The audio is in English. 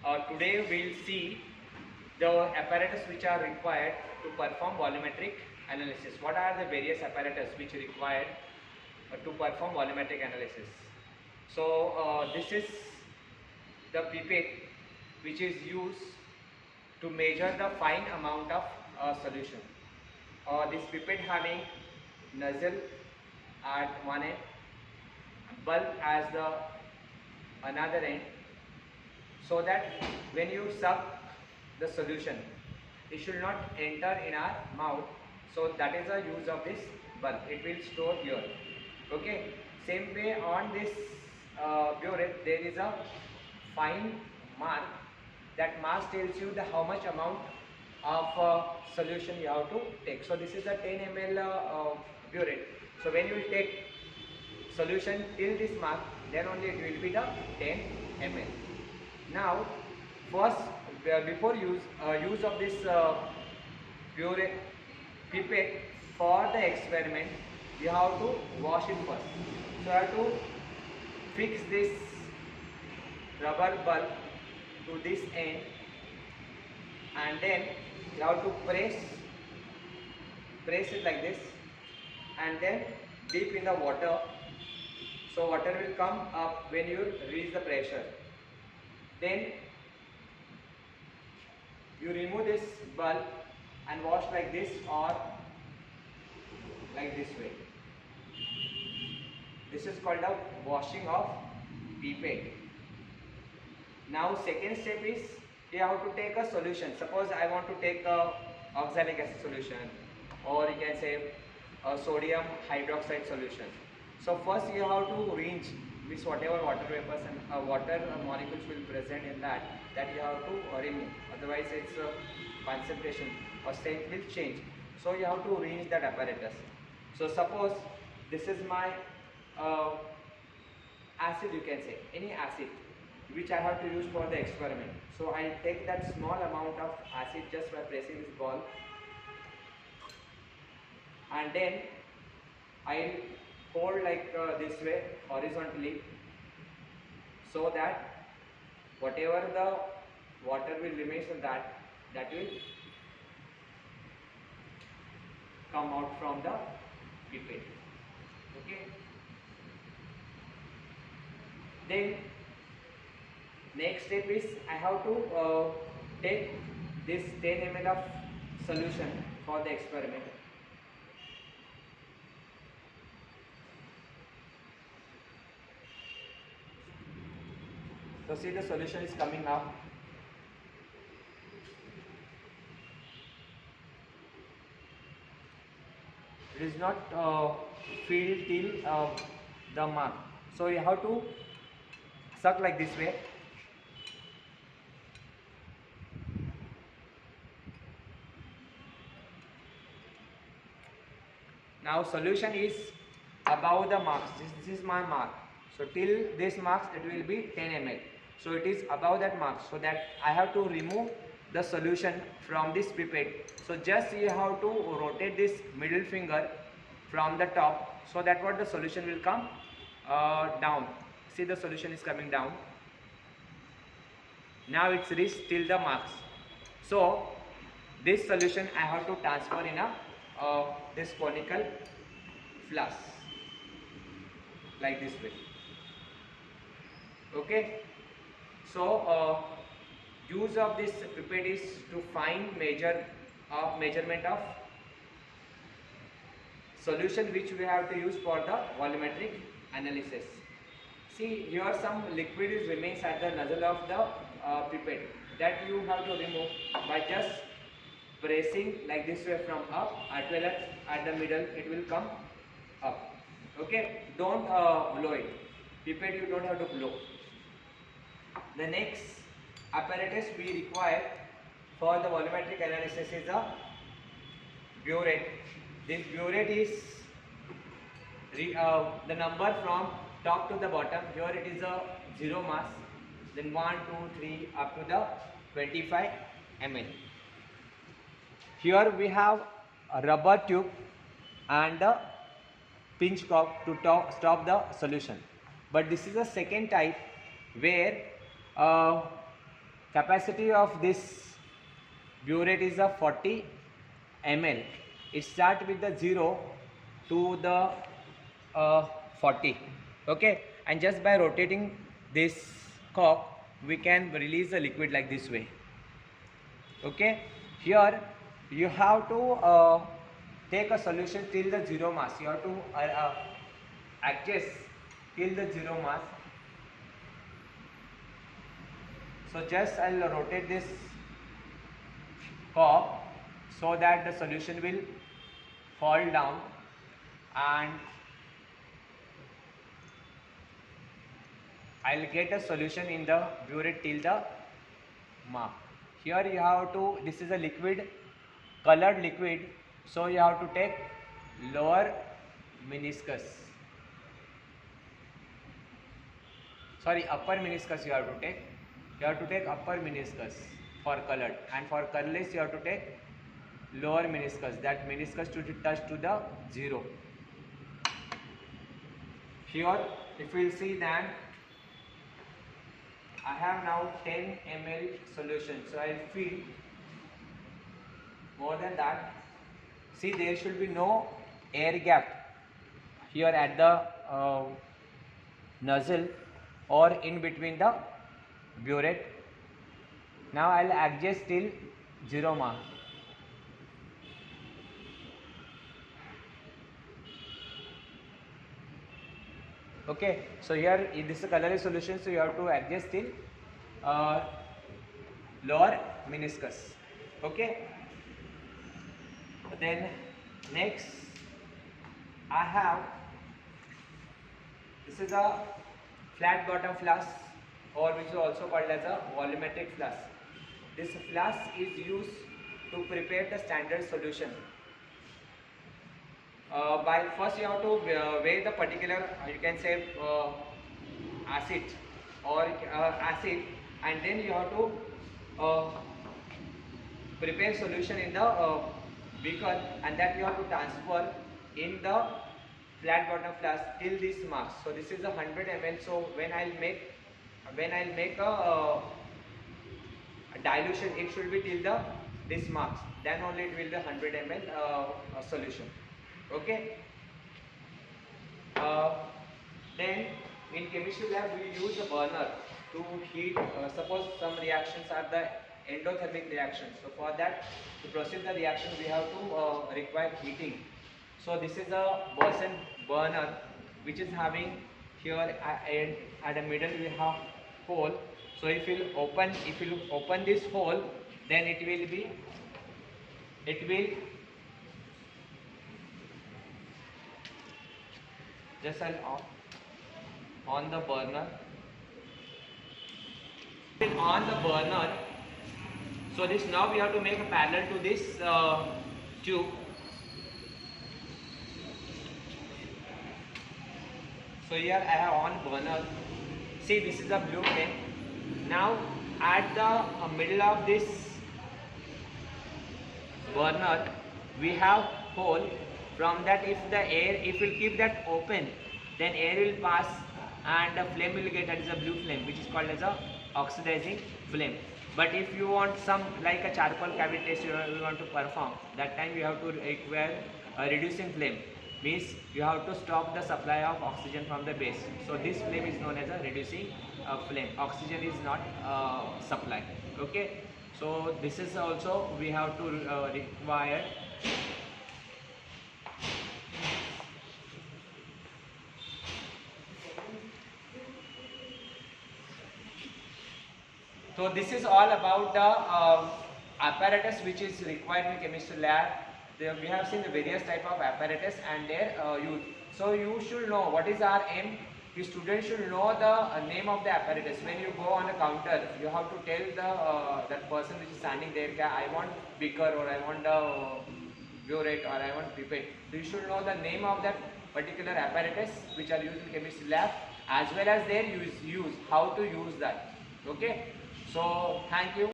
Today we'll see the apparatus which are required to perform volumetric analysis. What are the various apparatus which are required to perform volumetric analysis? So this is the pipette which is used to measure the fine amount of solution. This pipette having nozzle at one end, bulb as the another end, so that when you suck the solution, it should not enter in our mouth. So that is the use of this bulb. It will store here. Okay. Same way on this burette, there is a fine mark. That mark tells you the how much amount of solution you have to take. So this is a 10 ml burette. So when you take solution till this mark, then only it will be the 10 ml. Now first, before use of this burette pipette for the experiment, you have to wash it first. So you have to fix this rubber bulb to this end, and then you have to press it like this, and then dip in the water. So water will come up when you release the pressure. Then you remove this bulb and wash like this or like this way. This is called a washing of pipette. Now second step is you have to take a solution. Suppose I want to take a oxalic acid solution, or you can say a sodium hydroxide solution. So first you have to rinse this whatever water vapors and water molecules will present in that you have to remove. Otherwise its concentration or state will change. So you have to rinse that apparatus. So suppose this is my acid, you can say any acid which I have to use for the experiment. So I take that small amount of acid just by pressing this ball, and then I hold like this way horizontally, so that whatever the water will remain in that will come out from the pipette. Okay. Then next step is I have to take this 10 ml of solution for the experiment. So see, the solution is coming up. It is not filled till the mark. So you have to suck like this way. Now solution is above the marks. This is my mark. So till this marks it will be 10 ml. So it is above that mark. So that I have to remove the solution from this pipette. So just you have to rotate this middle finger from the top, so that what the solution will come down. See, the solution is coming down. Now it's reached till the marks. So this solution I have to transfer in a this conical flask like this way. Okay. So use of this pipette is to find measurement of solution which we have to use for the volumetric analysis. See, here some liquid is remains at the nozzle of the pipette, that you have to remove by just pressing like this way from up, as well as at the middle it will come up. Okay, don't blow it. Pipette you don't have to blow. The next apparatus we require for the volumetric analysis is a burette. This burette is the number from top to the bottom. Here it is a 0 mass, then 1, 2, 3 up to the 25 ml. Here we have a rubber tube and a pinch cork to stop the solution. But this is a second type where capacity of this burette is a 40 ml. It starts with the 0 to the 40. Okay, and just by rotating this cock we can release the liquid like this way. Okay, here you have to take a solution till the 0 mass. You have to adjust till the 0 mass. So just I'll rotate this cock so that the solution will fall down, and I'll get a solution in the burette till the mark. Here you have to, this is a liquid, colored liquid, so you have to take lower meniscus. Sorry, upper meniscus you have to take. You have to take upper meniscus for colored, and for colorless you have to take lower meniscus. That meniscus to touch to the 0. Here, if you will see that I have now 10 ml solution, so I will fill more than that. See, there should be no air gap here at the nozzle or in between the burette. Now I will adjust till 0 mass. Okay, so here this is a colorless solution, so you have to adjust till lower meniscus. Okay, then next I have, this is a flat bottom flask, or which is also called as a volumetric flask. This flask is used to prepare the standard solution. By first you have to weigh the particular, you can say acid or acid, and then you have to prepare solution in the beaker, and that you have to transfer in the flat bottom flask till this marks. So this is a 100 ml. So when I'll make a dilution, it should be till this marks. Then only it will be 100 ml solution. Okay. Then in chemistry lab we use a burner to heat. Suppose some reactions are the endothermic reactions. So for that, to proceed the reaction, we have to require heating. So this is a Bunsen burner which is having here at the middle we have hole. So if you open this hole, then it will just on the burner. On the burner. So this, now we have to make a parallel to this tube. So here I have on burner. See, this is a blue flame. Now at the middle of this burner we have hole. From that, if we keep that open, then air will pass and the flame will get, that is a blue flame, which is called as a oxidizing flame. But if you want some like a charcoal cavity test you want to perform, that time you have to require a reducing flame. Means you have to stop the supply of oxygen from the base. So this flame is known as a reducing flame. Oxygen is not supplied. Okay. So this is also we have to require. So this is all about the apparatus which is required in chemistry lab. There we have seen the various type of apparatus and their use. So you should know what is our aim. The student should know the name of the apparatus. When you go on a counter, you have to tell the that person which is standing there, I want beaker, or I want the burette, or I want pipette. So you should know the name of that particular apparatus which are used in chemistry lab, as well as their use how to use that. Okay. So thank you.